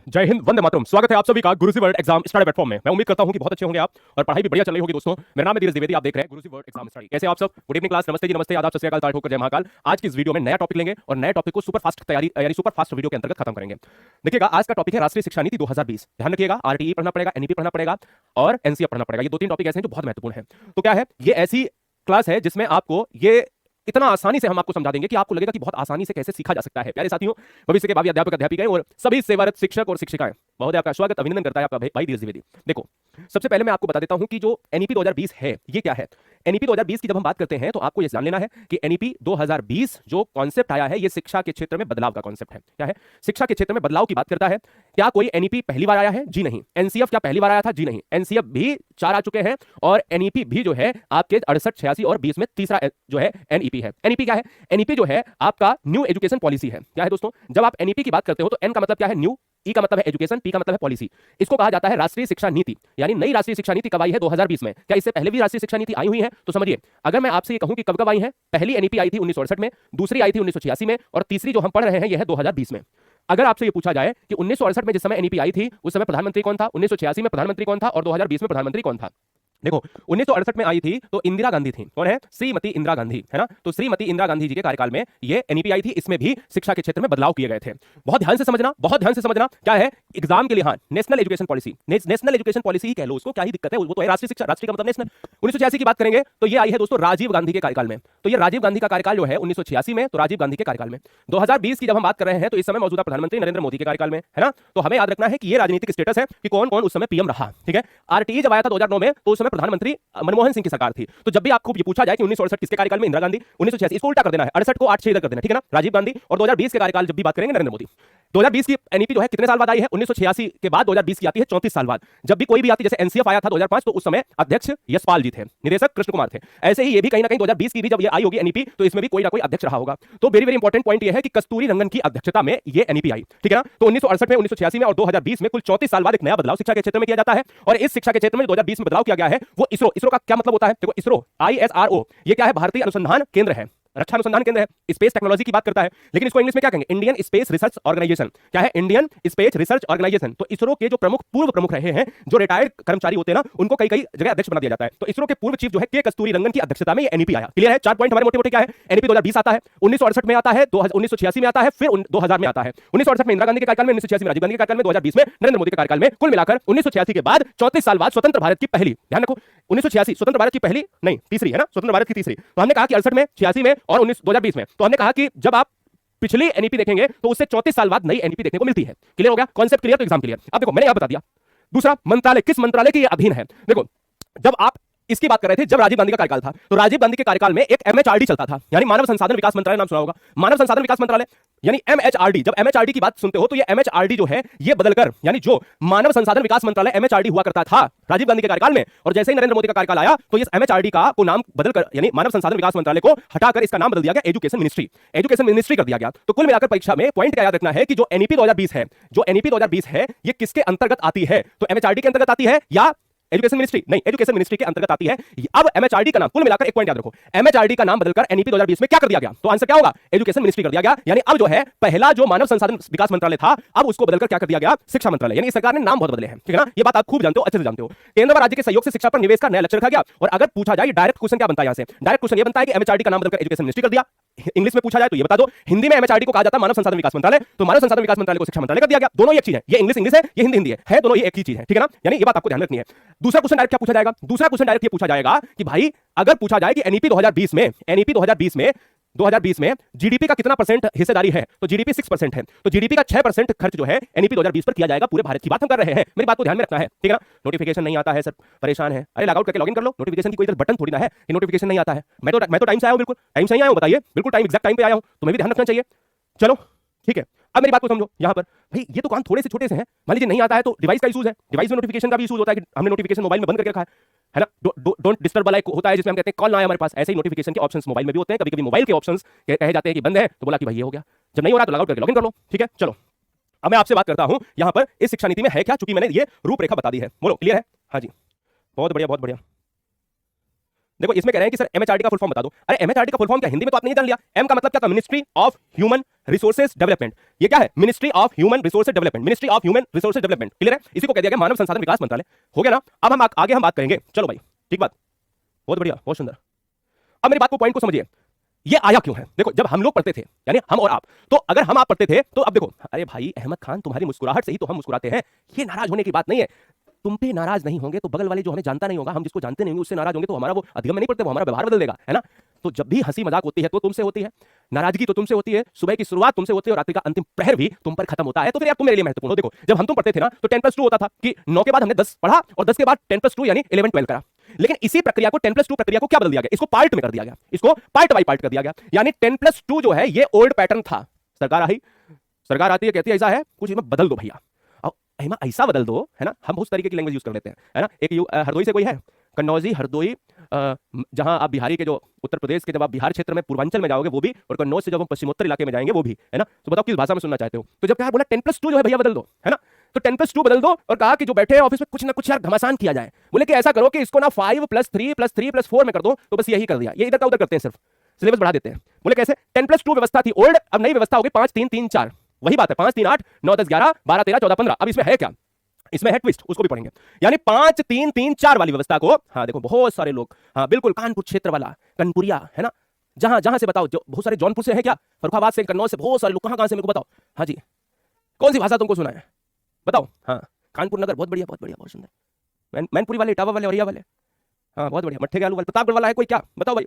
जय हिंद, वंदे मातरम। स्वागत है आप सभी का गुरुजी वर्ल्ड एग्जाम स्टडी प्लेटफॉर्म में। मैं उम्मीद करता हूं कि बहुत अच्छे होंगे आप और पढ़ाई भी बढ़िया चल रही होगी। दोस्तों, मेरा नाम है धीरज द्विवेदी, आप देख रहे हैं गुरुजी वर्ल्ड एग्जाम स्टडी। कैसे आप सब? गुड इवनिंग क्लास, नमस्ते जी, नमस्ते, आदाब, सत श्री अकाल, तारीफ होकर जय महाकाल। आज की इस वीडियो में नया टॉपिक लेंगे और नए टॉपिक को सुपर फास्ट तैयारी यानी सुपर फास्ट वीडियो के अंतर्गत खत्म करेंगे। देखिएगा, आज का टॉपिक है राष्ट्रीय शिक्षा नीति 2020। ध्यान रखिएगा, आरटीई पढ़ना पड़ेगा, एनईपी पढ़ना पड़ेगा और एनसीएफ पढ़ना पड़ेगा। ये दो तीन टॉपिक ऐसे हैं जो बहुत महत्वपूर्ण है। तो क्या है, ये ऐसी क्लास है जिसमें आपको ये इतना आसानी से हम आपको समझा देंगे कि आपको लगेगा कि बहुत आसानी से कैसे सीखा जा सकता है। प्यारे साथियों, भविष्य के भावी अध्यापक अध्यापिकाएं और सभी सेवारत शिक्षक और शिक्षिकाएं, बहुत आपका स्वागत, अभिनंदन करता है आपका भाई धीरज द्विवेदी। देखो, सबसे पहले मैं आपको बता देता हूं कि जो एनईपी 2020 है ये क्या है। एनईपी 2020 की जब हम बात करते हैं तो आपको ये जान लेना है कि एनईपी 2020 जो कॉन्सेप्ट आया है ये शिक्षा के क्षेत्र में बदलाव का कॉन्सेप्ट है। क्या है? शिक्षा के क्षेत्र में बदलाव की बात करता है। क्या कोई एनईपी पहली बार आया है? जी नहीं। एनसीएफ क्या पहली बार आया था? जी नहीं। एनसीएफ भी 4 आ चुके हैं और एनईपी भी जो है आपके 68, 86 और 20 में तीसरा जो है एनईपी है। एनईपी क्या है? एनईपी जो है आपका न्यू एजुकेशन पॉलिसी है। क्या है दोस्तों? जब आप एनईपी की बात करते हो तो एन का मतलब क्या है? न्यू, ई का मतलब है एजुकेशन, पी का मतलब है पॉलिसी। इसको कहा जाता है राष्ट्रीय शिक्षा नीति, यानी नई राष्ट्रीय शिक्षा नीति कब आई है? 2020 में। क्या इससे पहले भी राष्ट्रीय शिक्षा नीति आई हुई है? तो समझिए, अगर मैं आपसे ये कहूं कि कब कब आई है, पहली एनईपी आई थी 1968 में, दूसरी आई थी 1986 में और तीसरी जो हम पढ़ रहे हैं यह है 2020 में। अगर आपसे ये पूछा जाए कि 1968 में जिस समय एनईपी आई थी उस समय प्रधानमंत्री कौन था, 1986 में प्रधानमंत्री कौन था और 2020 में प्रधानमंत्री कौन था? देखो, 1968 में आई थी तो इंदिरा गांधी थी। कौन है? श्रीमती इंदिरा गांधी, है ना। तो श्रीमती इंदिरा गांधी जी के कार्यकाल में ये एनईपी आई थी। इसमें भी शिक्षा के क्षेत्र में बदलाव किए गए थे। बहुत ध्यान से समझना, बहुत ध्यान से समझना। क्या है? एग्जाम के लिए, हाँ, national education policy, national education policy ही कह लो उसको, क्या ही दिक्कत है, वो तो है राष्ट्रीय शिक्षा। राष्ट्रीय का मतलब नेशनल। 1986 की बात करेंगे तो ये आई है दोस्तों राजीव गांधी के कार्यकाल में। तो ये राजीव गांधी का कार्यकाल जो है 1986 में, तो राजीव गांधी के कार्यकाल में। 2020 की जब हम बात कर रहे हैं तो इस समय मौजूदा प्रधानमंत्री नरेंद्र मोदी के कार्यकाल में, है ना। तो हमें याद रखना है कि ये राजनीतिक स्टेटस है कि कौन कौन उस समय पीएम रहा। ठीक है। आरटीई जब आया था 2009 में तो उस समय प्रधानमंत्री मनमोहन सिंह की सरकार थी। तो जब भी आपको ये पूछा जाए कि 1968 किसके कार्यकाल में, इंदिरा गांधी, 1986 इसको उल्टा कर देना है, 68 को 8 से इधर कर देना, ठीक है ना, राजीव गांधी। और 2020 के कार्यकाल जब भी बात करेंगे नरेंद्र मोदी। 2020 की एनईपी जो है कितने साल बाद आई है? 1986 के बाद 2020 की आती है 34 साल बाद। जब भी कोई भी आती, जैसे एनसीएफ आया था 2005, तो उस समय अध्यक्ष यशपाल जी थे, निदेशक कृष्ण कुमार थे। ऐसे ही ये भी कहीं ना कहीं 2020 की भी जब ये आई होगी एनईपी तो इसमें भी कोई ना कोई अध्यक्ष रहा होगा। तो वेरी वेरी इंपॉर्टेंट पॉइंट ये है कि कस्तूरी रंगन की अध्यक्षता में ये एनईपी आई, ठीक है ना। तो 1968 में, 1986 में और 2020 में कुल 34 साल बाद एक नया बदलाव शिक्षा के क्षेत्र में किया जाता है। और इस शिक्षा के क्षेत्र में 2020 में बदलाव किया गया है वो इसरो का क्या मतलब होता है? देखो, इसरो, ISRO, ये क्या है? भारतीय अनुसंधान केंद्र है, रक्षा अनुसंधान केंद्र है, स्पेस टेक्नोलॉजी की बात करता है। लेकिन इसको इंग्लिश में क्या कहेंगे? Indian space research organisation. क्या है? Indian space research organisation. तो इसरो के जो पूर्व प्रमुख रहे हैं, जो रिटायर्ड कर्मचारी होते हैं ना, उनको कई कई जगह अध्यक्ष बना दिया जाता है। तो इसरो के पूर्व चीफ जो है के कस्तूरी रंगन की अध्यक्षता में ये एनईपी आया। क्लियर है? 4 पॉइंट हमारे मोटे मोटे क्या है? एनईपी 2020 आता है, 1968 में आता है, 1986 में आता है, फिर 2000 में आता है। 1968 में इंदिरा गांधी के कार्यकाल में, 1986 में राजीव गांधी के कार्यकाल में, 2020 में नरेंद्र मोदी के कार्यकाल में। कुल मिलाकर 1986 के बाद 34 साल बाद स्वतंत्र भारत की पहली, ध्यान रखो, 1986 स्वतंत्र भारत की पहली नहीं, तीसरी, है ना, स्वतंत्र भारत की तीसरी। तो हमने कहा कि 68 में, 86 में और 2020 में। तो हमने कहा कि जब आप पिछली एनईपी देखेंगे तो उससे 34 साल बाद नई एनईपी देखने को मिलती है। क्लियर हो गया? कॉन्सेप्ट क्लियर, तो एग्जाम क्लियर। अब देखो, मैंने यहां बता दिया। दूसरा, मंत्रालय, किस मंत्रालय के ये अधीन है? देखो, जब आप इसकी बात कर रहे थे, जब राजीव गांधी का कार्यकाल था तो राजीव गांधी के कार्यकाल में एक एमएचआरडी चलता था, यानी मानव संसाधन विकास मंत्रालय, नाम सुना होगा, मानव संसाधन विकास मंत्रालय, यानी एमएचआरडी। जब एमएचआरडी की बात सुनते हो तो ये एमएचआरडी जो है ये बदलकर, यानी जो मानव संसाधन विकास मंत्रालय एमएचआरडी हुआ करता था राजीव गांधी के कार्यकाल में, और जैसे ही नरेंद्र मोदी का कार्यकाल आया तो इस एमएचआरडी का को नाम बदलकर, यानी मानव संसाधन विकास मंत्रालय को हटाकर इसका नाम बदल दिया गया एजुकेशन मिनिस्ट्री। एजुकेशन मिनिस्ट्री कर दिया गया। तो कुल मिलाकर परीक्षा में पॉइंट क्या याद रखना है कि जो एनईपी 2020 है, जो एनईपी 2020 है, ये किसके अंतर्गत आती है? तो एमएचआरडी के अंतर्गत आती है या एजुकेशन मिनिस्ट्री? नहीं, एजुकेशन मिनिस्ट्री के अंतर्गत आती है। अब एमएचआरडी का नाम, कुल मिलाकर एक पॉइंट याद रखो, एमएचआरडी का नाम बदलकर एनईपी 2020 में क्या कर दिया गया? तो आंसर क्या होगा? एजुकेशन मिनिस्ट्री कर दिया गया। यानी अब जो है पहला जो मानव संसाधन विकास मंत्रालय था, अब उसको बदलकर क्या कर दिया गया? शिक्षा मंत्रालय। यानी सरकार ने नाम बहुत बदले हैं, ठीक है ना। ये बात आप खूब जानते हो, अच्छे से जानते हो। केंद्र व राज्य के सहयोग से शिक्षा पर निवेश का नया लक्ष्य रखा गया। और अगर पूछा जाए डायरेक्ट क्वेश्चन क्या बनता है? यहां से डायरेक्ट क्वेश्चन ये बनता है कि एमएचआरडी का नाम बदलकर एजुकेशन मिनिस्ट्री कर दिया। इंग्लिश में पूछा जाए तो ये बता दो, हिंदी में एमएचआरडी को कहा जाता है मानव संसाधन विकास मंत्रालय, तो मानव संसाधन विकास मंत्रालय को शिक्षा मंत्रालय कर दिया गया। दोनों एक चीज है, ये इंग्लिश इंग्लिश है, ये हिंदी हिंदी है, दोनों ये एक ही चीज है, ठीक है ना। यानी ये बात आपको ध्यान रखनी है। दूसरा क्वेश्चन डायरेक्ट क्या पूछा जाएगा? दूसरा क्वेश्चन डायरेक्ट ये पूछा जाएगा कि भाई अगर पूछा जाए कि एनईपी 2020 में, एनईपी 2020 में जीडीपी का कितना परसेंट हिस्सेदारी है? तो जीडीपी 6% है। तो जीडीपी का 6% खर्च जो है एनईपी 2020 पर किया जाएगा। पूरे भारत की बात हम कर रहे हैं, मेरी बात को ध्यान में रखना है, ठीक है ना। नोटिफिकेशन नहीं आता है सर, परेशान है, अरे लॉग आउट करके लॉगिन कर लो। नोटिफिकेशन की कोई इधर बटन थोड़ी ना है कि नोटिफिकेशन नहीं आता है। मैं तो टाइम से आया हूं, बिल्कुल टाइम से ही आया हूं, बताइए, बिल्कुल टाइम, एग्जैक्ट टाइम पे आया हूं, तुम्हें भी ध्यान रखना चाहिए। चलो ठीक है, अब मेरी बात को समझो। यहां पर भाई ये तो काम थोड़े से छोटे से हैं, मान लीजिए नहीं आता है तो डिवाइस का इशूज है, डिवाइस में नोटिफिकेशन का भी इशूज होता है कि हमने नोटिफिकेशन मोबाइल में बंद करके रखा है ना। डोंट डिस्टर्ब वाला एक होता है जिसमें हम कहते हैं कॉल ना आए हमारे पास। ऐसे ही नोटिफिकेशन के ऑप्शंस मोबाइल में भी होते हैं। कभी कभी मोबाइल के ऑप्शंस कहे जाते हैं कि बंद है, तो बोला कि भाई ये हो गया, जब नहीं हो रहा तो लॉग आउट करके लॉगिन कर लो, ठीक है। चलो अब मैं आपसे बात करता हूं यहां पर इस शिक्षा नीति में है क्या, चूंकि मैंने ये रूपरेखा बता दी है। बोलो क्लियर है? हाँ जी, बहुत बढ़िया बहुत बढ़िया। देखो इसमें कह रहे हैं कि सर एमएचआरडी का फुल फॉर्म बता दो। अरे एमएचआरडी का फुल फॉर्म क्या हिंदी में तो आपने नहीं जान लिया। एम का मतलब क्या था? Ministry of human resources development. ये क्या है? Ministry of human resources development, ministry of human resources development. Clear है? इसी को कह दिया गया मानव संसाधन विकास मंत्रालय। हो गया ना? अब हम आगे हम बात करेंगे। चलो भाई ठीक बात, बहुत बढ़िया, बहुत सुंदर। अब मेरी बात को, पॉइंट को समझिए, ये आया क्यों है? देखो जब हम लोग पढ़ते थे, यानी हम और आप, तो अगर हम आप पढ़ते थे तो अब देखो, अरे भाई अहमद खान तुम्हारी मुस्कुराहट से ही तो हम मुस्कुराते हैं, ये नाराज होने की बात नहीं है। तुम पे नाराज नहीं होंगे तो बगल वाले जो हमें जानता नहीं होगा, हम जिसको जानते नहीं होंगे उससे नाराज होंगे तो हमारा वो अधिगम में नहीं पड़ते, वो हमारा व्यवहार बदल देगा, है ना? तो जब भी हंसी मजाक होती है तो तुमसे होती है, नाराजगी तो तुमसे होती है, सुबह की शुरुआत तुमसे होती है और रात्रि का अंतिम प्रहर भी तुम पर खत्म होता है। तो फिर यार तुम मेरे लिए महत्वपूर्ण हो। देखो जब हम तुम पढ़ते थे ना तो 10+2 होता था कि 9 के बाद हमने 10 पढ़ा और 10 के बाद 10+2 यानी 11-12 करा। लेकिन इसी प्रक्रिया को 10+2 प्रक्रिया को क्या बदल दिया गया? इसको पार्ट में कर दिया गया, इसको पार्ट बाय पार्ट कर दिया गया। यानी 10+2 जो है ये ओल्ड पैटर्न था। सरकार आई, सरकार आती है कहती है ऐसा है कुछ इसमें बदल दो भैया, अहिमा ऐसा बदल दो, है ना? हम उस तरीके की लैंग्वेज यूज कर लेते हैं, है ना? एक हरदोई से कोई है, कन्नौजी, हरदोई, जहां आप बिहारी के जो उत्तर प्रदेश के, जब आप बिहार क्षेत्र में पूर्वांचल में जाओगे वो भी, और कन्नौज से जब हम पश्चिमोत्तर इलाके में जाएंगे वो भी, है ना? तो बताओ किस भाषा में सुनना चाहते हो? तो जब क्या बोला 10+2 जो है भैया बदल दो, है ना? तो 10+2 बदल दो और कहा कि जो बैठे हैं ऑफिस में कुछ ना कुछ यार घमासान किया जाए। बोले कि ऐसा करो कि इसको ना 5+3+3+4 में कर दो। तो बस यही कर दिया, ये इधर का उधर करते हैं, सिर्फ सिलेबस बढ़ा देते हैं। बोले कैसे? 10+2 व्यवस्था थी ओल्ड, अब नई व्यवस्था होगी 5-3-3-4। वही बात है, 5-3-8, 9-10-11, 12-13, 14-15। अब इसमें है क्या? इसमें है ट्विस्ट, उसको भी पढ़ेंगे। यानी 5-3-3-4 वाली व्यवस्था को, हाँ देखो बहुत सारे लोग, हाँ बिल्कुल कानपुर क्षेत्र वाला, कनपुरिया, है ना? जहां जहां से बताओ, जो बहुत सारे जौनपुर से है क्या, फर्रुखाबाद से, कन्नौज से, बहुत सारे लोग कहां से, मेरे को बताओ। हाँ जी, कौन सी भाषा तुमको सुना है बताओ? हाँ कानपुर नगर, बहुत बढ़िया, बहुत बढ़िया, बहुत सुंदर। मैनपुरी वाले, इटावा वाले, औरिया वाले, हाँ बहुत बढ़िया। मट्ठे के आलू वाले, प्रतापगढ़ वाला है कोई क्या? बताओ भाई।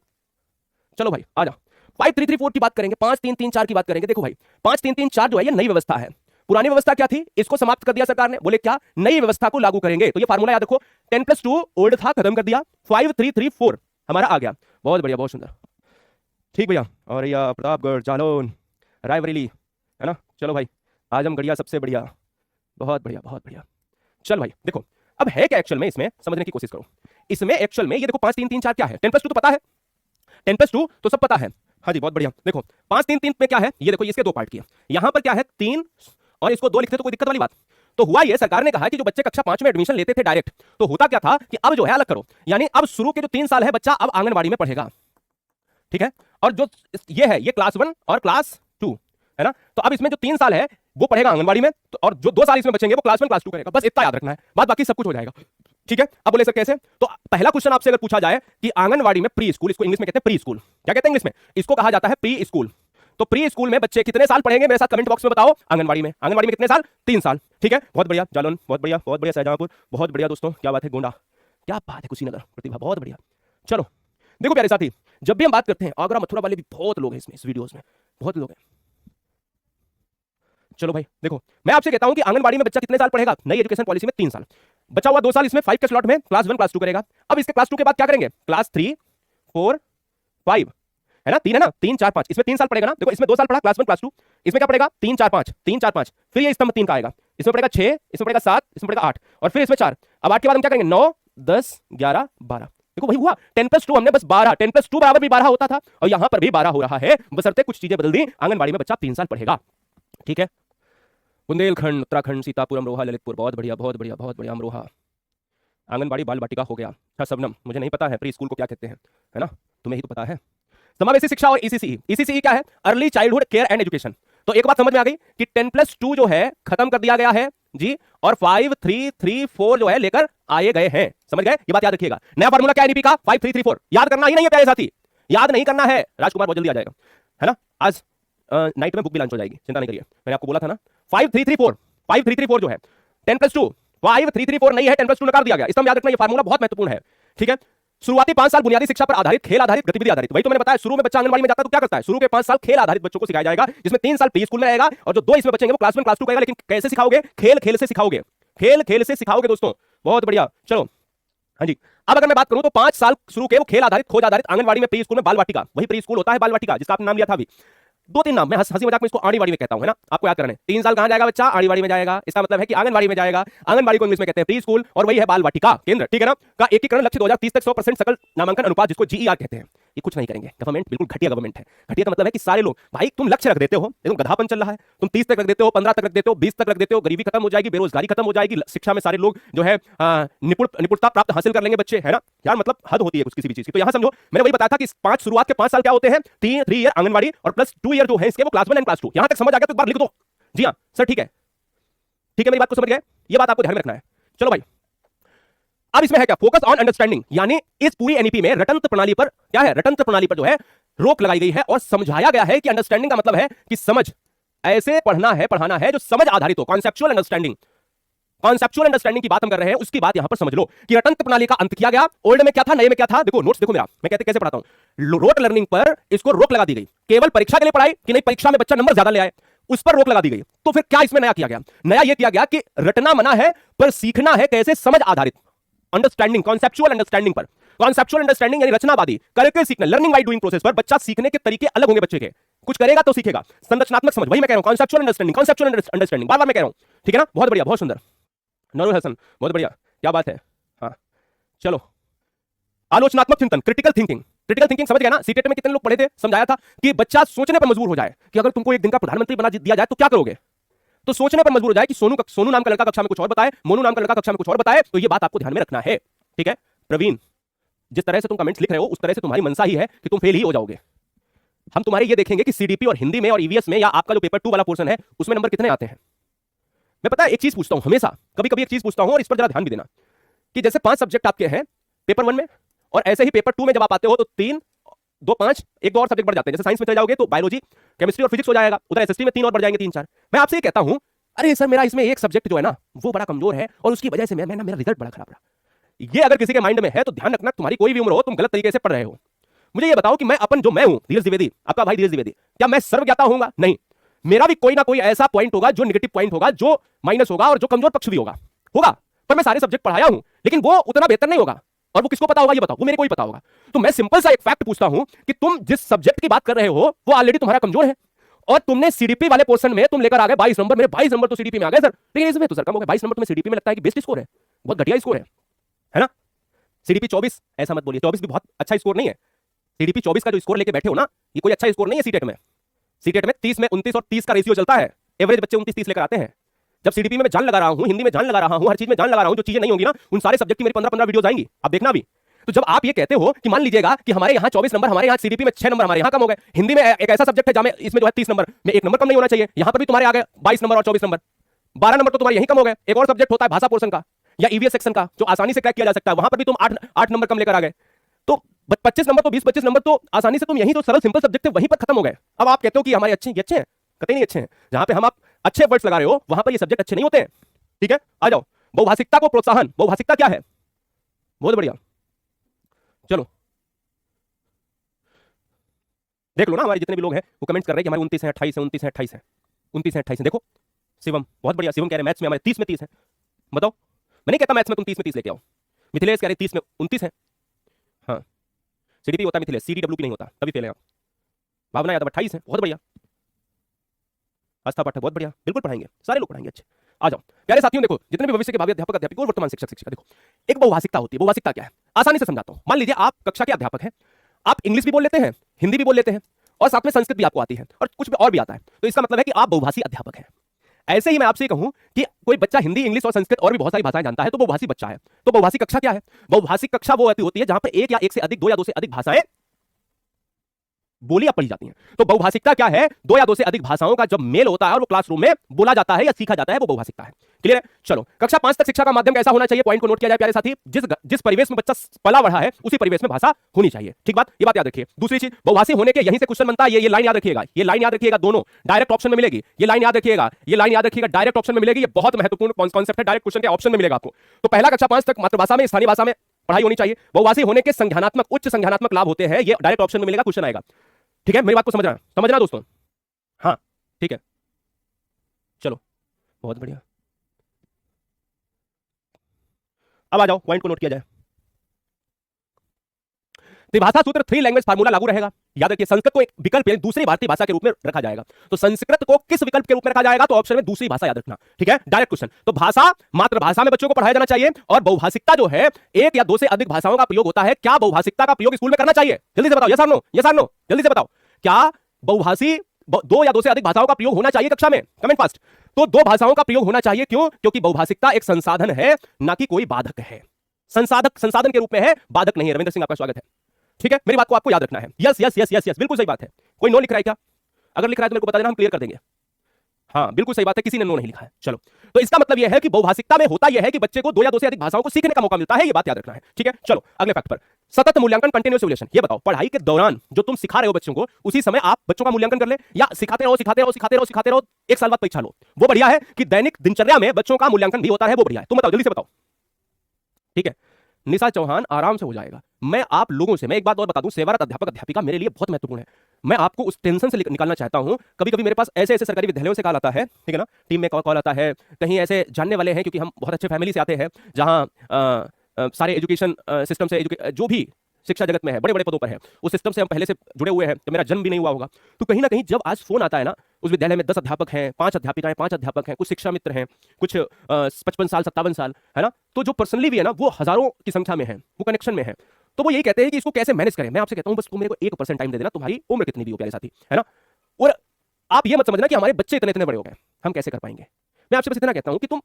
चलो भाई आ जाओ, 5-3-3-4 की बात करेंगे, 5-3-3-4 की बात करेंगे। देखो भाई 5-3-3-4 जो है ये नई व्यवस्था है। पुरानी व्यवस्था क्या थी? इसको समाप्त कर दिया सरकार ने। बोले क्या? नई व्यवस्था को लागू करेंगे। तो ये फार्मूला याद रखो, 10+2 ओल्ड था, खत्म कर दिया, 5-3-3-4 हमारा आ गया। बहुत बढ़िया, बहुत सुंदर, ठीक भैया। और या प्रतापगढ़, जालौन, रायबरेली, है ना? चलो भाई, आजमगढ़िया सबसे बढ़िया, बहुत बढ़िया, बहुत बढ़िया। चल भाई देखो, अब है क्या एक्चुअल में, इसमें समझने की कोशिश करो। इसमें एक्चुअल में ये देखो 5-3-3-4 क्या है? 10+2 तो पता है, 10+2 तो सब पता है। हाँ जी बहुत बढ़िया। देखो 5-3-3 में क्या है? ये देखो इसके दो पार्ट किया, यहां पर क्या है 3 और इसको 2 लिखते तो कोई दिक्कत वाली बात। तो हुआ ये, सरकार ने कहा कि जो बच्चे कक्षा 5 में एडमिशन लेते थे डायरेक्ट, तो होता क्या था कि अब जो है अलग करो, यानी अब शुरू के जो 3 साल है बच्चा अब आंगनबाड़ी में पढ़ेगा, ठीक है? और जो ये है ये क्लास 1 और क्लास 2, है ना? तो अब इसमें जो 3 साल है वो पढ़ेगा आंगनबाड़ी में, तो और जो 2 साल इसमें बचेंगे वो क्लास 1 क्लास 2 करेगा। बस इतना याद रखना है, बाद बाकी सब कुछ हो जाएगा, ठीक है? अब बोले सर कैसे? तो पहला क्वेश्चन आपसे अगर पूछा जाए कि आंगनबाड़ी में प्री स्कूल, इसको इंग्लिश में कहते हैं प्री स्कूल, क्या कहते हैं इंग्लिश में? इसको कहा जाता है प्री स्कूल। तो प्री स्कूल में बच्चे कितने साल पढ़ेंगे? मेरे साथ कमेंट बॉक्स में बताओ। आंगनबाड़ी में, आंगनबाड़ी में कितने साल? 3 साल, ठीक है? बहुत बढ़िया जालौन, बहुत बढ़िया, बहुत बढ़िया शाहजहांपुर, बहुत बढ़िया दोस्तों, क्या बात है गोंडा, क्या बात है कुशीनगर, प्रतिभा, बहुत बढ़िया। चलो देखो प्यारे साथी, जब भी हम बात करते हैं आगरा मथुरा वाले भी बहुत लोग हैं इसमें, इस वीडियोस में बहुत लोग हैं। चलो भाई देखो, मैं आपसे कहता हूं कि आंगनबाड़ी में बच्चा कितने साल पढ़ेगा? नई एजुकेशन पॉलिसी में 3 साल, बचा हुआ 2 साल इसमें 5 के स्लॉट में क्लास 1 क्लास 2 करेगा। अब इसके क्लास 2 के बाद क्या करेंगे? क्लास 3 4 5, है ना? 3 है ना, 3 4 5, इसमें 3 साल पढ़ेगा ना। देखो इसमें 2 साल पढ़ा क्लास 1 क्लास 2, इसमें क्या पढ़ेगा? 3 4 5, 3 4 5, फिर ये स्तंभ 3 का आएगा, इसमें पढ़ेगा 6, इसमें पढ़ेगा 7, इसमें पढ़ेगा 8 और फिर इसमें 4। अब 8 के बाद हम क्या करेंगे? 9 10 11 12। देखो वही हुआ, 10+2 हमने बस 12, 10+2 बराबर भी 12 होता था और यहां पर भी 12 हो रहा है, बशर्ते कुछ चीजें बदल दी। आंगनबाड़ी में बच्चा 3 साल पढ़ेगा, ठीक है? बुंदेलखंड, उत्तराखंड, सीतापुर, अमरोहा, ललितपुर, बहुत बढ़िया, बहुत बढ़िया, बहुत बढ़िया। अमरोहा आंगनबाड़ी बाल बाटिका हो गया। अच्छा शबनम, मुझे नहीं पता है प्री स्कूल को क्या कहते हैं, है ना? तुम्हें ही तो पता है। समावेशी शिक्षा और ईसीसी, ईसीसी क्या है? Early childhood care and education. तो एक बात समझ में आ गई कि 10+2 जो है खत्म कर दिया गया है जी, और 5-3-3-4 जो है लेकर आए गए हैं। समझ गए? ये बात याद रखिएगा। नया फार्मूला क्या है एनईपी का? 5-3-3-4। याद करना ही नहीं है प्यारे साथी, याद नहीं करना है। राजकुमार बहुत जल्दी आ जाएगा, है ना? आज नाइट में बुक भी लॉन्च हो जाएगी, चिंता नहीं करिए। मैंने आपको बोला था ना 5-3-3-4, 5-3-3-4 जो है 10+2, 5-3-3-4 नहीं है, 10+2 नकार दिया गया। इसका याद रखना, ये फार्मूला बहुत महत्वपूर्ण है, ठीक है? शुरुआती 5 साल बुनियादी शिक्षा पर आधारित, खेल आधारित, गतिविधि आधारित। वही तो मैंने बताया, शुरू में बच्चा आंगनबाड़ी में जाता है तो क्या करता है? शुरू के 5 साल खेल आधारित बच्चों को सिखाया जाएगा, जिसमें 3 साल प्री स्कूल में रहेगा और जो 2 इसमें बचेंगे वो क्लास 1 क्लास 2 करेगा। लेकिन कैसे सिखाओगे? खेल खेल से सिखाओगे, खेल खेल से सिखाओगे दोस्तों, बहुत बढ़िया। चलो हाँ जी, अब अगर मैं बात करूं तो 5 साल शुरू के वो खेल आधारित, खोज आधारित आंगनबाड़ी में, प्री स्कूल में बाल वाटिका, वही प्री स्कूल होता है बाल वाटिका जिसका आपने नाम लिया था अभी। 2-3 नाम, मैं हंसी मजाक में इसको आंगनबाड़ी में कहता हूं, है ना? आपको याद करना है। 3 साल कहां जाएगा बच्चा? आंगनबाड़ी में जाएगा। इसका मतलब है कि आंगनबाड़ी में जाएगा। आंगनबाड़ी को इंग्लिश में कहते हैं प्री स्कूल और वही है बाल वाटिका केंद्र, ठीक है ना? का एकीकरण लक्ष्य 2030 तक 100% सकल नामांकन अनुपात, जिसको जीईआर कहते हैं। ये कुछ नहीं करेंगे। गवर्नमेंट बिल्कुल घटिया गवर्नमेंट है। घटिया का मतलब है कि सारे लोग, भाई तुम लक्ष्य रख देते हो, एकदम गधापन चल रहा है, तुम 30 तक रख देते हो, 15 तक रख देते हो, 20 तक रख देते हो, गरीबी खत्म हो जाएगी, बेरोजगारी खत्म हो जाएगी, शिक्षा में सारे लोग जो है निपुणता प्राप्त हासिल कर लेंगे बच्चे, है ना यार। मतलब हद होती है कुछ किसी भी चीज की। तो यहां समझो, मैंने वही बताया था कि पांच शुरुआत के 5 साल क्या होते हैं, 3 ईयर आंगनवाड़ी और प्लस 2 ईयर जो है इसके वो क्लास 1 एंड क्लास 2। यहां तक समझ आ गया तो एक बार लिख दो। जी हाँ सर, ठीक है, ठीक है, मेरी बात को समझ गए, ये बात आपको ध्यान में रखना है। चलो भाई, अब इसमें है क्या, फोकस ऑन अंडरस्टैंडिंग, यानी इस पूरी एनईपी में रटंत्र प्रणाली पर क्या है, रटंत्र प्रणाली पर जो है रोक लगाई गई है और समझाया गया है कि अंडरस्टैंडिंग का मतलब है कि समझ, ऐसे पढ़ना है, पढ़ाना है जो समझ आधारित हो, कॉन्सेप्चुअल अंडरस्टैंडिंग। कॉन्सेप्चुअल अंडरस्टैंडिंग की बात हम कर रहे हैं, उसकी बात यहां पर समझ लो कि रटंत्र प्रणाली का अंत किया गया। ओल्ड में क्या था, नए में क्या था, देखो नोट्स देखो मेरा, मैं कहते कैसे पढ़ाता हूं। रोट लर्निंग पर इसको रोक लगा दी गई, केवल परीक्षा के लिए पढ़ाई कि नहीं, परीक्षा में बच्चा नंबर ज्यादा ले आए, उस पर रोक लगा दी गई। तो फिर क्या इसमें नया किया गया, नया यह किया गया कि रटना मना है पर सीखना है कैसे, समझ आधारित अंडरस्टैंडिंग, कॉन्सेप्चुअल अंडरस्टैंडिंग पर। कॉन्सेप्चुअल अंडरस्टैंडिंग यानी रचनावादी, करके सीखना, लर्निंग बाय डूइंग प्रोसेस पर बच्चा सीखने के तरीके अलग होंगे बच्चे के, कुछ करेगा तो सीखेगा। संरचनात्मक समझ, वही मैं कह रहा हूं, कॉन्सेप्चुअल अंडरस्टैंडिंग, कॉन्सेप्चुअल अंडरस्टैंडिंग, बार बार मैं कह रहा हूं, ठीक है ना, बहुत बढ़िया, बहुत सुंदर, नूरुल हसन, बहुत बढ़िया, क्या बात है। हाँ चलो, आलोचनात्मक चिंतन, क्रिटिकल थिंकिंग, क्रिटिकल थिंकिंग समझ गया ना। सीटेट में कितने लोग पढ़े थे, समझाया था कि बच्चा सोचने पर मजबूर हो जाए कि अगर तुमको एक दिन का प्रधानमंत्री बना दिया जाए तो क्या करोगे, तो सोचने पर मजबूर हो जाए कि सोनू नाम का लड़का कक्षा में कुछ और बताए, मोनू नाम का लड़का कक्षा में कुछ और बताए। तो ये बात आपको ध्यान में रखना है, ठीक है। प्रवीण, जिस तरह से तुम कमेंट्स लिख रहे हो उस तरह से तुम्हारी मनसा ही है कि तुम फेल ही हो जाओगे। हम तुम्हारे ये देखेंगे कि सीडीपी और हिंदी में और ईवीएस में या आपका जो पेपर 2 वाला पोर्शन है उसमें नंबर कितने आते हैं। मैं पता है एक चीज पूछता हूं हमेशा, कभी कभी एक चीज पूछता हूं और इस पर जरा ध्यान भी देना कि जैसे 5 सब्जेक्ट आपके हैं पेपर 1 में, और ऐसे ही पेपर 2 में जब आप आते हो तो 3 2 5 एक दो और सब्जेक्ट बढ़ जाते हैं। जैसे साइंस में चले जाओगे तो बायोलॉजी, केमिस्ट्री और फिजिक्स हो जाएगा, उधर एसएसटी में 3 और बढ़ जाएंगे, 3 4। मैं आपसे ये कहता हूं, अरे सर मेरा इसमें एक सब्जेक्ट जो है ना वो बड़ा कमजोर है और उसकी वजह से मेरा रिजल्ट बड़ा खराब रहा। ये अगर किसी के माइंड में है तो ध्यान रखना, तुम्हारी कोई भी उम्र हो तुम गलत तरीके से पढ़ रहे हो। मुझे ये बताओ कि मैं हूं धीरज द्विवेदी, आपका भाई धीरज द्विवेदी, क्या मैं सर्वज्ञाता होऊंगा? नहीं, मेरा भी कोई ना कोई ऐसा पॉइंट होगा जो नेगेटिव पॉइंट होगा, जो माइनस होगा और जो कमजोर पक्ष भी होगा। पर मैं सारे सब्जेक्ट पढ़ाया हूं, लेकिन वो उतना बेहतर नहीं होगा। और वो किसको पता होगा ये बताओ, वो मेरे को ही पता होगा। तो मैं सिंपल सा एक फैक्ट पूछता हूं कि तुम जिस सब्जेक्ट की बात कर रहे हो वो ऑलरेडी तुम्हारा कमजोर है, और तुमने सीडीपी वाले पोर्शन में तुम लेकर आ गए 22 नंबर, मेरे 22 नंबर तो सीडीपी में आ गए सर, लेकिन इसमें तो सर कम हो गए 22 नंबर। तुम्हें सीडीपी में लगता है कि बेस्ट स्कोर है, बहुत घटिया स्कोर है ना। सीडीपी 24, ऐसा मत बोलिए, 24 भी बहुत अच्छा स्कोर नहीं है। सीडीपी 24 का जो स्कोर लेके बैठे हो ना, ये कोई अच्छा स्कोर नहीं है। सीटेट में 30 में 29 और 30 का रेशियो चलता है, एवरेज बच्चे 29 30 लेकर आते हैं। जब सीडीपी में मैं जान लगा रहा हूं, हिंदी में जान लगा रहा हूं, हर चीज में जान लगा रहा हूं, जो चीजें नहीं होंगी ना उन सारे सब्जेक्ट की मेरी 15-15 वीडियोस आएंगी, आप देखना भी। तो जब आप ये कहते हो कि मान लीजिएगा कि हमारे यहाँ 24 नंबर, हमारे यहाँ सीडीपी में 6 नंबर हमारे यहाँ कम हो गए, हिंदी में एक ऐसा सब्जेक्ट है जहां इसमें जो है 30 नंबर में 1 नंबर कम नहीं होना चाहिए, यहां पर भी तुम्हारे आ गए 22 नंबर और 24 नंबर, 12 नंबर तो तुम्हारे यहीं कम हो गए। एक और सब्जेक्ट होता है भाषा पोर्शन का या ईवीएस सेक्शन का जो आसानी से क्रैक किया जा सकता है, वहां पर भी तुम 8 नंबर कम लेकर आ गए। तो 25 नंबर तो 20-25 नंबर तो आसानी से तुम यही जो सरल सिंपल सब्जेक्ट थे वहीं पर खत्म हो गए। अब आप कहते हो कि हमारे अच्छे हैं, कतई नहीं अच्छे हैं। जहां पे हम आप अच्छे वर्ड्स लगा रहे हो वहां पर ये सब्जेक्ट अच्छे नहीं होते हैं, ठीक है। आ जाओ, बहुभाषिकता को प्रोत्साहन, बहुभाषिकता क्या है, बहुत बढ़िया। चलो देख लो ना, हमारे जितने भी लोग हैं वो कमेंट्स कर रहे हैं कि हमारे 29 है, 28 है, 29 है, 28 है, 29 है, 28 है। देखो शिवम, बहुत बढ़िया, शिवम कह रहे हैं मैथ्स में हमारे 30 में 30 है। बताओ, मैं नहीं कहता मैथ्स में तुम 30 में 30 लेके आओ। मिथिलेश कह रहे 30 में 29 है। हाँ, सीडीपी होता है मिथिलेश, सीडीडब्ल्यूपी नहीं होता, तभी फेल है आप। भावना यादव 28 है, बहुत बढ़िया। आस्था पाठक बहुत बढ़िया, बिल्कुल पढ़ाएंगे, सारे लोग पढ़ाएंगे अच्छे। आ जाओ प्यारे साथियों, देखो जितने भी भविष्य के भावी अध्यापक अध्यापिका और वर्तमान शिक्षक शिक्षिका, देखो एक बहुभाषिकता होती है। बहुभाषिकता क्या है, आसानी से समझाता हूं। मान लीजिए आप कक्षा के अध्यापक हैं, आप इंग्लिश भी बोल लेते हैं, हिंदी भी बोल लेते हैं और साथ में संस्कृत भी आपको आती है और कुछ और भी आता है, तो इसका मतलब है कि आप बहुभाषी अध्यापक हैं। ऐसे ही मैं आपसे कहूं कि कोई बच्चा हिंदी, इंग्लिश और संस्कृत और भी बहुत सारी भाषाएं जानता है तो बहुभाषी बच्चा है। तो बहुभाषी कक्षा क्या है, बहुभाषी कक्षा वो होती है जहां पर एक या एक से अधिक, 2 या 2 से अधिक भाषाएं बोली या पढ़ी जाती हैं। तो बहुभाषिकता क्या है, 2 या 2 से अधिक भाषाओं का जब मेल होता है और वो क्लासरूम में बोला जाता है या सीखा जाता है, वो बहुभाषिकता है। क्लियर है। चलो, कक्षा 5 तक शिक्षा का माध्यम कैसा होना चाहिए, पॉइंट को नोट किया जाए प्यारे साथी। जिस परिवेश में बच्चा पला बढ़ा है उसी परिवेश में भाषा होनी चाहिए, ठीक बात, ये बात याद रखिए। दूसरी चीज, बहुभाषी होने के यहीं से क्वेश्चन बनता है, ये लाइन याद रखिएगा, ये लाइन याद रखिएगा, दोनों डायरेक्ट ऑप्शन में मिलेगी। ये लाइन याद रखिएगा, ये लाइन याद रखिएगा, डायरेक्ट ऑप्शन में मिलेगी। ये बहुत महत्वपूर्ण कॉन्सेप्ट है, डायरेक्ट क्वेश्चन के ऑप्शन में मिलेगा आपको। तो पहला कक्षा 5 तक मातृभाषा में, स्थानीय भाषा में पढ़ाई होनी चाहिए। बहुभाषी होने के संज्ञानात्मक, उच्च संज्ञानात्मक लाभ होते हैं, ये डायरेक्ट ऑप्शन में मिलेगा, क्वेश्चन आएगा, ठीक है। मेरी बात को समझना दोस्तों, हाँ ठीक है। चलो बहुत बढ़िया, अब आ जाओ पॉइंट को नोट किया जाए। त्रिभाषा सूत्र 3 लैंग्वेज फार्मूला लागू रहेगा। याद रखिए, संस्कृत को एक विकल्प यानी दूसरी भारतीय भाषा के रूप में रखा जाएगा। तो संस्कृत को किस विकल्प के रूप में रखा जाएगा? तो ऑप्शन में दूसरी भाषा याद रखना, ठीक है, डायरेक्ट क्वेश्चन। तो भाषा मातृभाषा में बच्चों को पढ़ाया जाना चाहिए, और बहुभाषिकता जो है एक या दो से अधिक भाषाओं का प्रयोग होता है। क्या बहुभाषिकता का प्रयोग स्कूल में करना चाहिए? जल्दी से बताओ, यस और नो, यस और नो, जल्दी से बताओ। क्या बहुभाषी दो या दो से अधिक भाषाओं का प्रयोग होना चाहिए कक्षा में? Comment fast. तो दो भाषाओं का प्रयोग होना चाहिए। क्यों? क्योंकि बहुभाषिकता एक संसाधन है, ना कि कोई बाधक है। संसाधन के रूप में है, बाधक नहीं है। रविंद्र सिंह, आपका स्वागत है, ठीक है। मेरी बात को आपको याद रखना है। Yes yes yes yes yes, बिल्कुल सही बात है। कोई नो लिख रहा है क्या? अगर लिख रहा है तो मेरे को बता देना, हम क्लियर कर देंगे। हाँ, बिल्कुल सही बात है, किसी ने नो नहीं लिखा है। चलो, तो इसका मतलब यह है कि बहुभाषिकता में होता यह है कि बच्चे को दो या दो से अधिक भाषाओं को सीखने का मौका मिलता है। ये बात याद रखना है, ठीक है। चलो अगले फैक्ट पर, सतत मूल्यांकन, कंटिन्यूअस इवैल्यूएशन। ये बताओ, पढ़ाई के दौरान जो तुम सिखा रहे हो बच्चों को, उसी समय आप बच्चों का मूल्यांकन कर ले, या सिखाते रहो सिखाते रहो सिखाते रहो सिखाते रहो, एक साल बाद परीक्षा लो, वो बढ़िया है कि दैनिक दिनचर्या में बच्चों का मूल्यांकन भी होता है, वो बढ़िया है? तुम बताओ, जल्दी से बताओ, ठीक है। निशा चौहान, आराम से हो जाएगा। मैं आप लोगों से, मैं एक बात और बता दूं, सेवारत अध्यापक अध्यापिका मेरे लिए बहुत महत्वपूर्ण है। मैं आपको उस टेंशन से निकालना चाहता हूं। कभी कभी मेरे पास ऐसे ऐसे सरकारी विद्यालयों से कॉल आता है, ठीक है ना, टीम में कॉल आता है, कहीं ऐसे जानने वाले हैं, क्योंकि हम बहुत अच्छे फैमिली से आते हैं, जहां सारे एजुकेशन सिस्टम से जो भी शिक्षा जगत में है, बड़े बड़े पदों पर है, उस सिस्टम से हम पहले से जुड़े हुए हैं, तो मेरा जन्म भी नहीं हुआ होगा। तो कहीं ना कहीं जब आज फोन आता है ना, उस विद्यालय में 10 अध्यापक हैं, 5 अध्यापिकाएं, 5 अध्यापक हैं, कुछ शिक्षा मित्र हैं, कुछ 55 साल 57 साल, है ना, तो जो पर्सनली भी है ना, वो हजारों की संख्या में है, वो कनेक्शन में है। तो वो यही कहते हैं कि इसको कैसे मैनेज करें। मैं आपसे कहता हूं, बस तुम मेरे को 1% टाइम दे देना, तुम्हारी उम्र कितनी भी हो प्यारे साथी, है ना, और आप ये मत समझना कि हमारे बच्चे इतने इतने बड़े हो गए, हम कैसे कर पाएंगे। मैं आपसे बस इतना कहता हूं कि तुम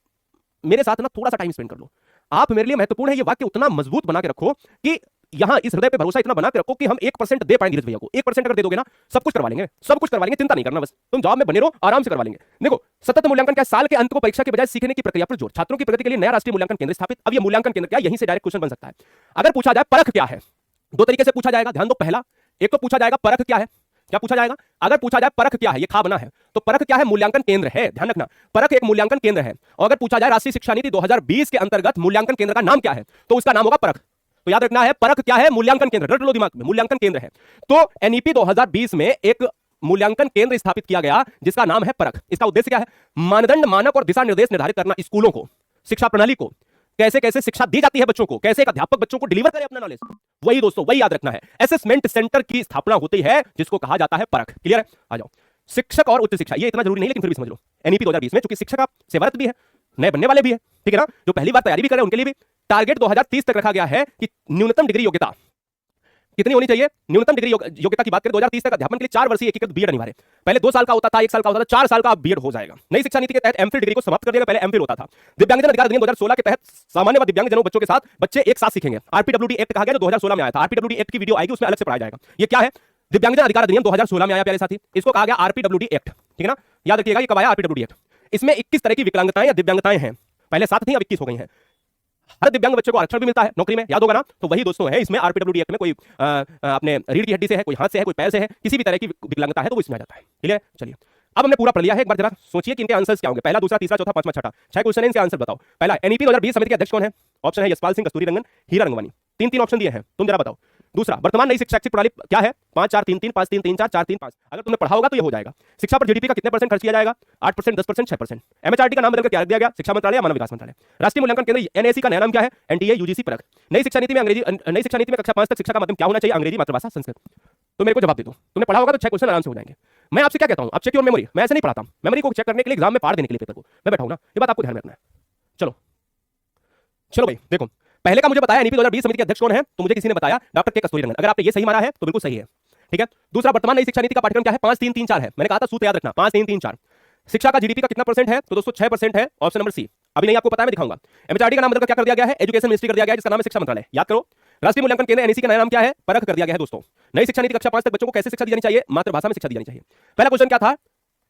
मेरे साथ ना थोड़ा सा टाइम स्पेंड कर लो। आप मेरे लिए महत्वपूर्ण है। ये वाक्य उतना मजबूत बना के रखो कि यहां इस हृदय पे भरोसा इतना बना के रखो कि हम 1% दे पाएं धीरज भैया को। 1% अगर दे दोगे ना, सब कुछ करवा लेंगे, सब कुछ करवा लेंगे, चिंता नहीं करना, बस तुम जॉब में बने रहो, आराम से करवा लेंगे। देखो, सतत मूल्यांकन क्या? साल के अंत को परीक्षा के बजाय सीखने की प्रक्रिया पर जोर, छात्रों की प्रगति के लिए नया राष्ट्रीय मूल्यांकन केंद्र स्थापित। अब ये मूल्यांकन केंद्र क्या? यहीं से डायरेक्ट क्वेश्चन बन सकता है। अगर पूछा जाए परख क्या है, दो तरीके से पूछा जाएगा, ध्यान दो। पहला, एक तो पूछा जाएगा परख क्या है। क्या पूछा जाएगा? अगर पूछा जाए परख क्या है, ये खा बना है, तो परख क्या है? मूल्यांकन केंद्र है। ध्यान रखना, परख एक मूल्यांकन केंद्र है। और अगर पूछा जाए राष्ट्रीय शिक्षा नीति 2020 के अंतर्गत मूल्यांकन केंद्र का नाम क्या है, तो उसका नाम होगा परख। तो याद रखना है, परख क्या है? मूल्यांकन केंद्र। रट लो दिमाग में, मूल्यांकन केंद्र है। तो एनईपी 2020 में एक मूल्यांकन केंद्र स्थापित किया गया जिसका नाम है परख। इसका उद्देश्य क्या है? मानदंड, मानक और दिशा निर्देश निर्धारित करना, स्कूलों को, शिक्षा प्रणाली को, कैसे कैसे शिक्षा दी जाती है बच्चों को, कैसे एक अध्यापक बच्चों को डिलीवर करे अपना नॉलेज। वही दोस्तों, वही याद रखना है। असेसमेंट सेंटर की स्थापना होती है जिसको कहा जाता है परख। क्लियर है? आ जाओ, शिक्षक और उच्च शिक्षा, ये इतना जरूरी नहीं लेकिन फिर भी समझ लो। एनईपी 2020 में चूंकि शिक्षक का सेवारत भी है, नए बनने वाले भी है, ठीक है ना, जो पहली बार तैयारी भी कर रहे हैं उनके लिए भी टारगेट 2030 तक रखा गया है कि न्यूनतम डिग्री योग्यता कितनी होनी चाहिए? न्यूनतम डिग्री योग्यता की बात करें 2030 तक अध्यापन के लिए 4 वर्षीय एकीकृत बीएड अनिवार्य। पहले 2 साल का होता था, 1 साल का होता था, 4 साल का बीएड हो जाएगा। नई शिक्षा नीति के तहत एमफिल डिग्री को समाप्त कर दिया, पहले एमफिल होता था। दिव्यांगजन अधिकार अधिनियम 2016 के तहत सामान्य व दिव्यांगजनों बच्चों के साथ बच्चे एक साथ सीखेंगे। आरपीडब्ल्यूडी एक्ट कहा गया जो 2016 में आया था। आरपीडब्ल्यूडी एक्ट की वीडियो आएगी, उसमें अलग से पढ़ाया जाएगा। ये क्या है? दिव्यांगजन अधिकार अधिनियम 2016 में आया प्यारे साथी, इसको कहा गया आरपीडब्ल्यूडी एक्ट, ठीक है ना, याद रखिएगा। ये कब आया? RPWD act. इसमें 21 तरह की विकलांगताएं या दिव्यांगताएं हैं, पहले 7 थी, अब 21 हो गई हैं। हर दिव्यांग बच्चे को आरक्षण भी मिलता है नौकरी में, याद होगा ना। तो वही दोस्तों है इसमें आरपीडब्ल्यूडी एक्ट में। कोई अपने रीढ़ की हड्डी से है, कोई हाथ से है, कोई पैर से है, किसी भी तरह की विकलांगता है तो वो इसमें आ जाता है। क्लियर? चलिए, अब हमने पूरा पढ़ लिया है। एक बार जरा सोचिए कि इनके आंसर्स क्या होंगे। पहला, दूसरा, तीसरा, चौथा, पांचवा, छठा, 6 क्वेश्चन है, इनके आंसर बताओ। पहला, एनईपी 2020 समिति के अध्यक्ष कौन है? ऑप्शन है यशपाल सिंह, कस्तूरी रंगन, हीरा रंगवानी। 3 ऑप्शन दिए हैं, तुम जरा बताओ। दूसरा, वर्तमान नई शैक्षिक प्रणाली क्या है? 5 4 3 3 5 3 3 4 4 3 5। अगर तुमने पढ़ा होगा तो ये हो जाएगा। शिक्षा पर जीडीपी का कितने परसेंट खर्च किया जाएगा? 8%, 10%, 6%। एमएचआरडी का नाम बदलकर क्या दिया गया? शिक्षा मंत्रालय या मानव विकास मंत्रालय। राष्ट्रीय मूल्यांकन केंद्र एनएसी का नया नाम क्या है? एनटीए यूजीसी परख। नई शिक्षा नीति में कक्षा 5 तक शिक्षा का माध्यम क्या होना चाहिए? अंग्रेजी, मातृभाषा, संस्कृत। तो मेरे को जवाब दे दो। तुमने पढ़ा होगा तो 6 क्वेश्चन आराम से हो जाएंगे। मैं आपसे क्या कहता हूं, आप चेक योर मेमोरी। मैं ऐसे नहीं पढ़ाता, मेमोरी को चेक करने के लिए, एग्जाम में पार देने के लिए पेपर को मैं बैठा हूं ना, ये बात आपको ध्यान में रखना है। चलो चलो भाई, देखो, पहले का मुझे बताया एनईपी 2020 समिति के अध्यक्ष कौन है, तो मुझे किसी ने बताया डॉक्टर के कस्तूरी रंगन। अगर आपने ये सही मारा है तो बिल्कुल सही है, ठीक है। दूसरा, वर्तमान नई शिक्षा नीति का पाठ्यक्रम क्या है? 5 3 3 4 है। मैंने कहा था सूत्र याद रखना, 5 3 3 4। शिक्षा का जीडीपी का कितना परसेंट है? तो दोस्तों 6% है, ऑप्शन नंबर सी। अभी नहीं आपको पता है, मैं दिखाऊंगा। एमएचआरडी का नाम बदलकर क्या कर दिया गया है? एजुकेशन मिनिस्ट्री कर दिया गया है, जिसका नाम है शिक्षा मंत्रालय। याद करो। राष्ट्रीय मूल्यांकन केंद्र एनईसी का नया नाम क्या है? परख कर दिया गया है दोस्तों। नई शिक्षा नीति कक्षा 5 तक बच्चों को कैसे शिक्षा दी जानी चाहिए? मातृभाषा में शिक्षा दी जानी चाहिए। पहला क्वेश्चन क्या था?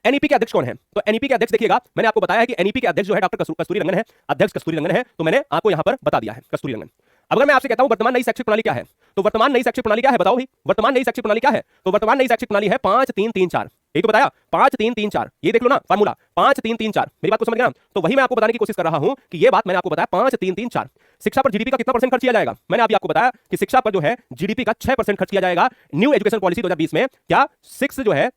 एनईपी के अध्यक्ष कौन है? तो एनईपी के अध्यक्ष देखिएगा, मैंने आपको बताया है कि एनईपी के अध्यक्ष जो है डॉक्टर कस्तूरी रंगन है। अध्यक्ष कस्तूरी रंगन है, तो मैंने आपको यहां पर बता दिया है कस्तूरी रंगन। अगर मैं आपसे कहता हूं वर्तमान नई शैक्षिक प्रणाली क्या है, तो वर्तमान नई शैक्षिक प्रणाली क्या है? बताओ भाई, वर्तमान नई शैक्षिक प्रणाली क्या है? तो वर्तमान नई शैक्षिक प्रणाली है 5 3 3 4। यही तो बताया, 5 3 3 4। ये देख लो ना फार्मूला, 5 3 3 4। मेरी बात को समझ गए ना? तो वही मैं आपको बताने की कोशिश कर रहा हूं कि ये बात मैंने आपको बताया 5 3 3 4। शिक्षा पर जीडीपी का कितना परसेंट खर्च किया जाएगा? मैंने अभी आपको बताया कि शिक्षा पर जो है जीडीपी का 6% खर्च किया जाएगा। न्यू एजुकेशन पॉलिसी 2020 में क्या 6 जो है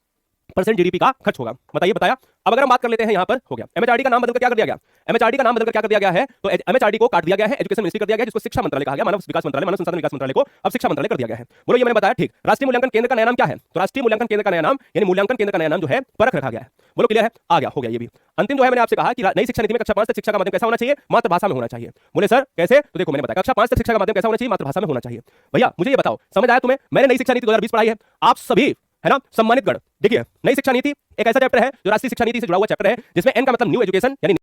परसेंट जीडीपी का खर्च होगा। बताइए, बताया। अब अगर हम बात कर लेते हैं यहां पर, हो गया एमएचआरडी का नाम बदलकर क्या कर दिया गया, एमएचआरडी का नाम बदलकर क्या कर दिया गया है, तो एमएचआरडी को काट दिया गया है, एजुकेशन मिनिस्ट्री कर दिया गया, जिसको शिक्षा मंत्रालय कहा गया, मानव विकास मंत्रालय, मानव संसाधन विकास मंत्रालय को अब शिक्षा मंत्रालय कर दिया गया है। बोलो, ये मैंने बताया ठीक। राष्ट्रीय मूल्यांकन केंद्र का नया नाम क्या है, तो राष्ट्रीय मूल्यांकन केंद्र का नया नाम यानी मूल्यांकन केंद्र का नया नाम जो है परख रखा गया है। बोलो, क्लियर है, आ गया, हो गया ये भी। अंतिम जो है, मैंने आपसे कहा कि नई शिक्षा नीति में कक्षा 5 तक शिक्षा का माध्यम कैसा होना चाहिए, मातृभाषा में होना चाहिए। बोले सर कैसे, तो देखो मैंने बताया कक्षा 5 तक शिक्षा का माध्यम कैसा होना चाहिए, मातृभाषा में होना चाहिए। भैया मुझे ये बताओ, समझ आया तुम्हें? मैंने नई शिक्षा नीति 2020 पढ़ाई है, आप सभी है ना सम्मानित गण। देखिए, नई शिक्षा नीति एक ऐसा चैप्टर है जो राष्ट्रीय शिक्षा नीति से जुड़ा हुआ चैप्टर है, जिसमें एन का मतलब न्यू एजुकेशन यानी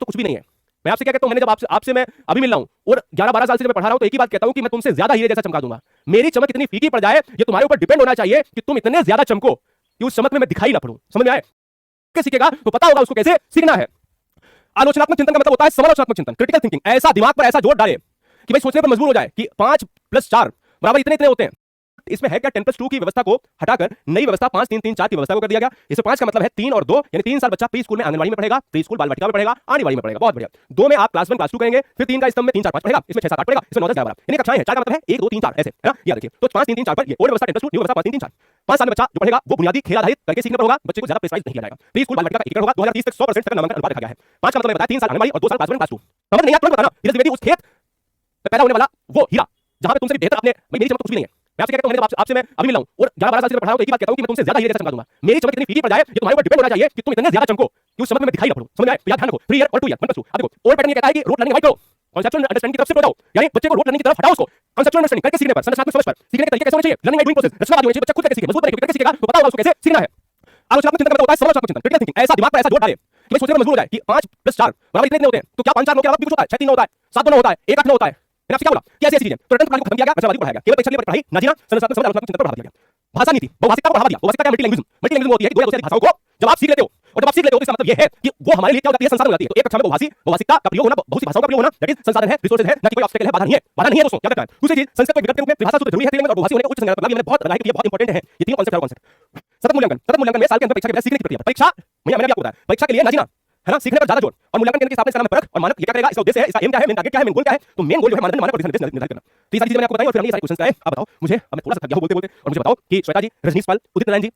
तो कुछ भी नहीं है। मैं आपसे क्या कहता हूं, मैंने जब आपसे मैं अभी मिल रहा हूं और 11-12 साल से जब मैं पढ़ा रहा हूं, तो एक ही बात कहता हूं कि मैं तुमसे ज्यादा हीरे जैसा चमका दूंगा। मेरी चमक इतनी फीकी पड़ जाए, ये तुम्हारे ऊपर डिपेंड होना चाहिए कि तुम इतने ज्यादा चमको कि उस चमक में मैं दिखाई ना पड़ूं। समझ में आए? कैसे सीखेगा तो पता होगा उसको कैसे सीखना है। आलोचनात्मक चिंतन का मतलब होता है समालोचनात्मक चिंतन, क्रिटिकल थिंकिंग। ऐसा दिमाग पर ऐसा जोर डाले कि भाई सोचने पर मजबूर हो जाए कि 5 + 4 बराबर इतने इतने होते हैं। इसमें है क्या, 10+2 की व्यवस्था को हटाकर नई व्यवस्था 5-3-3-4 की व्यवस्था को कर दिया गया। इसमें 5 का मतलब है 3 और 2, यानी 3 साल बच्चा प्री स्कूल में आंगनवाड़ी में पढ़ेगा, प्री स्कूल बाल वाटिका में पढ़ेगा, आंगनवाड़ी में पढ़ेगा। बहुत बढ़िया। 2 में आप क्लास 1 क्लास 2 करेंगे, फिर 3 का स्तंभ में 3 4 5 पढ़ेगा, इसमें 6 7 8 पढ़ेगा, इसमें 9 10 11 यानी कक्षाएं हैं। 4 का मतलब है 1 2 3 4 ऐसे, है ना? याद रखिए। तो 5 3 3 4 पर ये ओल्ड व्यवस्था 10+2, न्यू व्यवस्था 5 3 3 4। 5 साल में बच्चा जो पढ़ेगा वो बुनियादी खेल आधारित करके सीखने पर होगा, बच्चे को ज्यादा प्रेशराइज नहीं किया जाएगा। प्री स्कूल बाल वाटिका का एकीकरण होगा, 2030 तक 100% तक का नामांकन अनुपात रखा गया है। 5 का मतलब बताया 3 साल आंगनवाड़ी और 2 साल क्लास 1 क्लास 2। समझ नहीं आया तुरंत बताना। धीरे धीरे उस खेत में पैदा होने वाला वो हीरा जहां पे तुमसे बेहतर आपने, भाई मेरी चमक कुछ भी नहीं है। मैं आपसे कहता हूं, मैंने आपसे मैं अभी मिला हूं और 11-12 साल से पढ़ा हूं, तो एक ही बात कहता हूं कि मैं तुमसे ज्यादा हीरे जैसा चमका दूंगा। मेरी चमक इतनी फीकी पड़ जाए, ये तुम्हारे ऊपर डिपेंड होना चाहिए कि तुम इतने ज्यादा चमको कि उस चमक में मैं दिखाई ना पड़ूं। समझ में आए? तो याद ध्यान रखो, 3 ईयर और 2 ईयर 1+2। अब देखो, ओल्ड पैटर्न ये कहता है कि रूट लर्निंग अवॉइड करो, कॉन्सेप्चुअल अंडरस्टैंडिंग की तरफ शिफ्ट हो जाओ, यानी बच्चे को रूट लर्निंग की तरफ हटाओ, उसको कॉन्सेप्चुअल अंडरस्टैंडिंग करके सीखने पर, संरचनात्मक समझ पर सीखने के तरीके कैसे होने चाहिए, लर्निंग बाय डूइंग प्रोसेस, रचनावादी होनी चाहिए, बच्चा खुद करके सीखे, मजबूत बनेगा, करके सीखेगा तो पता होगा उसको कैसे सीखना है। आलोचनात्मक चिंतन का मतलब होता है समालोचनात्मक चिंतन, क्रिटिकल थिंकिंग। ऐसा दिमाग पर ऐसा जोर डाले कि भाई सोचने पर मजबूर हो जाए कि 5 + 4 बराबर इतने होते हैं, तो क्या 5 4 9 के अलावा भी कुछ होता है, 6 3 9 होता है, 7 2 9 होता है, 1 8 9 होता है। मैंने आपसे क्या बोला कि ऐसी चीजें तो रटन प्रणाली को खत्म किया गया, रचनावादी को पढ़ाया गया, केवल परीक्षा के लिए पढ़ाई ना जीना, संरचनात्मक समझ, आलोचनात्मक चिंतन पर बढ़ा दिया गया। भाषा नीति बहुभाषिकता को बढ़ावा दिया। बहुभाषिकता क्या, मल्टीलैंग्वेजिज्म। मल्टीलैंग्वेजिज्म होती है कि 2 या 2 से अधिक भाषाओं को जब आप सीख लेते हो, और जब आप सीख लेते हो तो इसका मतलब ये है कि वो हमारे लिए क्या हो जाती है, संसाधन हो जाती है। तो एक कक्षा में बहुभाषिकता का प्रयोग होना, बहुत सी भाषाओं का प्रयोग होना, दैट इज संसाधन है, रिसोर्सेज है, ना कि कोई ऑब्स्टेकल है, बाधा नहीं है। बाधा नहीं है दोस्तों, क्या कहता है? दूसरी चीज, संस्कृत को विकल्प के रूप में भाषा सूत्र जरूरी है में, और बहुभाषी होने का उच्च संज्ञानात्मक लाभ, ये मैंने बहुत लगाया कि ये बहुत इंपॉर्टेंट है। ये तीनों कांसेप्ट है कांसेप्ट। सतत मूल्यांकन, सतत मूल्यांकन में साल के अंदर परीक्षा के बाद सीखने की प्रक्रिया, परीक्षा मैंने आपको बताया, परीक्षा के लिए ना जीना, है ना, सीखने पर ज्यादा जोर। और मूल्यांकन केंद्र की स्थापना, इसका नाम है परख और मानक। ये क्या करेगा, इसका उद्देश्य है, इसका एम क्या है, मेन टारगेट क्या है, मेन गोल क्या है। तो मेन गोल जो है मानदंड, मानक और निर्धारित करना। तो ये सारी चीजें मैंने आपको बताई और फिर हमने ये सारे क्वेश्चंस कराए। अब बताओ मुझे, अब मैं थोड़ा सा थक गया हूं बोलते बोलते, और मुझे बताओ कि श्वेता जी, रजनीश पाल, उदित नारायण जी,